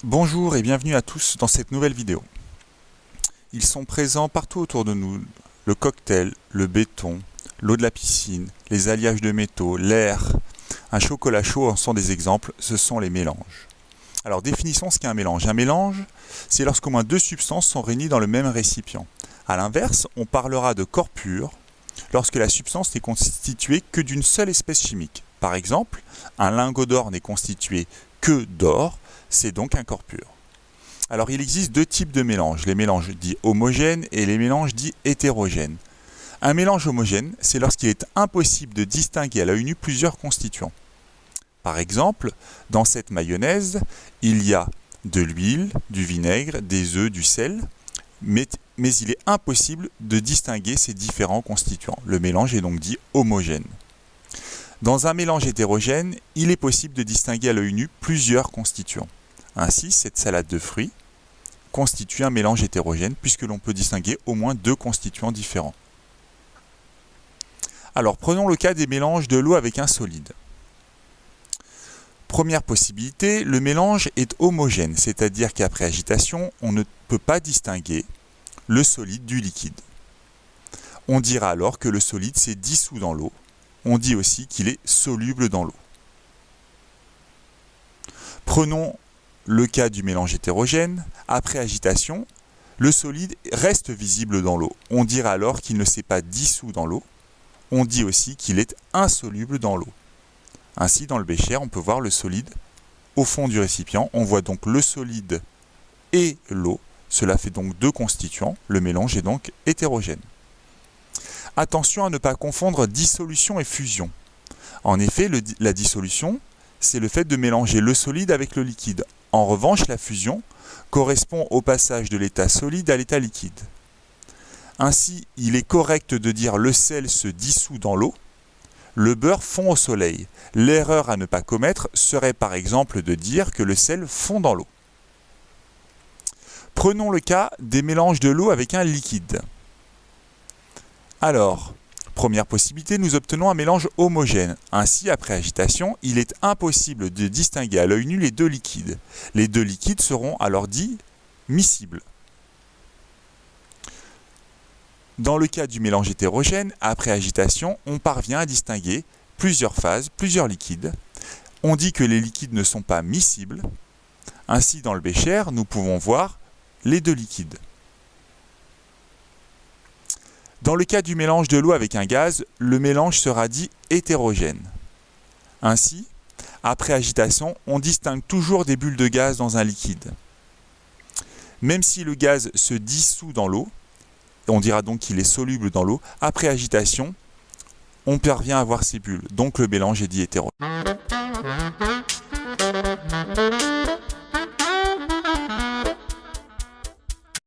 Bonjour et bienvenue à tous dans cette nouvelle vidéo. Ils sont présents partout autour de nous, le cocktail, le béton, l'eau de la piscine, les alliages de métaux, l'air, un chocolat chaud en sont des exemples, ce sont les mélanges. Alors définissons ce qu'est un mélange. Un mélange, c'est lorsqu'au moins deux substances sont réunies dans le même récipient. A l'inverse, on parlera de corps pur lorsque la substance n'est constituée que d'une seule espèce chimique. Par exemple, un lingot d'or n'est constitué que d'or, c'est donc un corps pur. Alors il existe deux types de mélanges, les mélanges dits homogènes et les mélanges dits hétérogènes. Un mélange homogène, c'est lorsqu'il est impossible de distinguer à l'œil nu plusieurs constituants. Par exemple, dans cette mayonnaise, il y a de l'huile, du vinaigre, des œufs, du sel, mais il est impossible de distinguer ces différents constituants. Le mélange est donc dit homogène. Dans un mélange hétérogène, il est possible de distinguer à l'œil nu plusieurs constituants. Ainsi, cette salade de fruits constitue un mélange hétérogène puisque l'on peut distinguer au moins deux constituants différents. Alors, prenons le cas des mélanges de l'eau avec un solide. Première possibilité, le mélange est homogène, c'est-à-dire qu'après agitation, on ne peut pas distinguer le solide du liquide. On dira alors que le solide s'est dissous dans l'eau. On dit aussi qu'il est soluble dans l'eau. Prenons le cas du mélange hétérogène. Après agitation, le solide reste visible dans l'eau. On dira alors qu'il ne s'est pas dissous dans l'eau. On dit aussi qu'il est insoluble dans l'eau. Ainsi, dans le bécher, on peut voir le solide au fond du récipient. On voit donc le solide et l'eau. Cela fait donc deux constituants. Le mélange est donc hétérogène. Attention à ne pas confondre dissolution et fusion. En effet, la dissolution, c'est le fait de mélanger le solide avec le liquide. En revanche, la fusion correspond au passage de l'état solide à l'état liquide. Ainsi, il est correct de dire le sel se dissout dans l'eau, le beurre fond au soleil. L'erreur à ne pas commettre serait par exemple de dire que le sel fond dans l'eau. Prenons le cas des mélanges de l'eau avec un liquide. Alors, première possibilité, nous obtenons un mélange homogène. Ainsi, après agitation, il est impossible de distinguer à l'œil nu les deux liquides. Les deux liquides seront alors dits miscibles. Dans le cas du mélange hétérogène, après agitation, on parvient à distinguer plusieurs phases, plusieurs liquides. On dit que les liquides ne sont pas miscibles. Ainsi, dans le bécher, nous pouvons voir les deux liquides. Dans le cas du mélange de l'eau avec un gaz, le mélange sera dit hétérogène. Ainsi, après agitation, on distingue toujours des bulles de gaz dans un liquide. Même si le gaz se dissout dans l'eau, on dira donc qu'il est soluble dans l'eau, après agitation, on parvient à voir ces bulles. Donc le mélange est dit hétérogène.